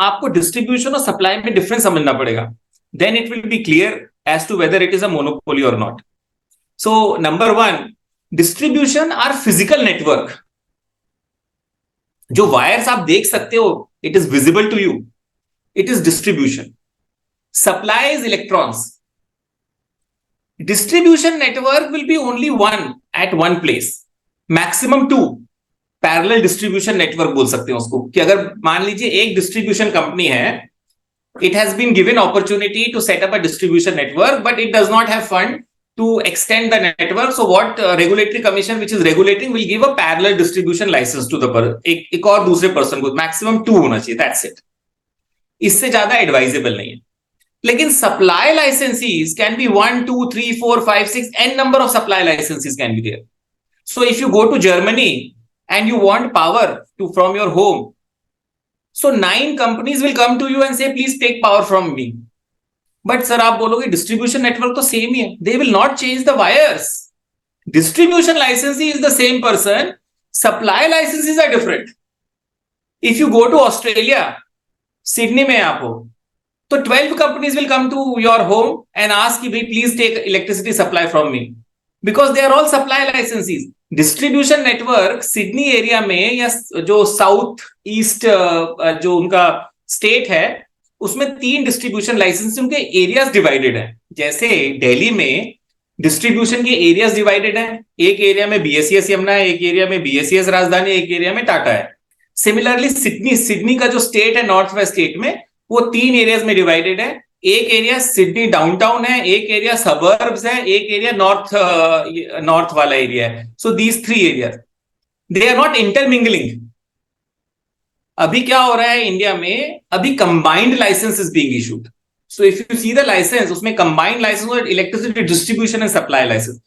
आपको डिस्ट्रीब्यूशन और सप्लाई में डिफरेंस समझना पड़ेगा, then it will be clear as to whether it is a monopoly और not. So number one, distribution or physical network. जो wires आप देख सकते हो, it is visible to you, it is distribution. Supply is electrons. Distribution network will be only one at one place, maximum two. Parallel distribution network बोल सकते हैं उसको, कि अगर मान लीजिए एक डिस्ट्रीब्यूशन कंपनी है, it has been given opportunity to set up a distribution network, but it does not have fund to extend the network. So what regulatory commission which is regulating will give a parallel distribution license to the एक और दूसरे person को. Maximum 2 होना चाहिए, that's it. इससे ज्यादा advisable नहीं है. लेकिन supply licences can be 1 2 3 4 5 6 n number of supply licences can be there. So if you go to Germany and you want power to from your home, so 9 companies will come to you and say please take power from me. But sir आप बोलोगे distribution network तो same ही है, they will not change the wires. Distribution licensee is the same person, supply licences are different. If you go to Australia, Sydney में आप हो, तो 12 companies will come to your home and ask you, please take electricity supply from me, because they are all supply licenses. Distribution network Sydney area में या जो south east जो उनका state है, उसमें 3 डिस्ट्रीब्यूशन लाइसेंस, उनके एरियाज डिवाइडेड है. जैसे दिल्ली में डिस्ट्रीब्यूशन के एरियाज डिवाइडेड है, एक एरिया में बीएसईएस यमुना है, एक एरिया में बीएसईएस राजधानी, एक एरिया में टाटा है. सिमिलरली सिडनी का जो स्टेट है, नॉर्थ वेस्ट स्टेट में, वो 3 एरियाज में डिवाइडेड है. एक एरिया सिडनी डाउनटाउन है, एक एरिया सबर्ब्स है, एक एरिया नॉर्थ वाला एरिया है. So these 3 areas, they are not intermingling. अभी क्या हो रहा है इंडिया में, अभी combined licence is being issued. So if you see the licence, उसमें कंबाइंड लाइसेंस और electricity distribution and supply licence.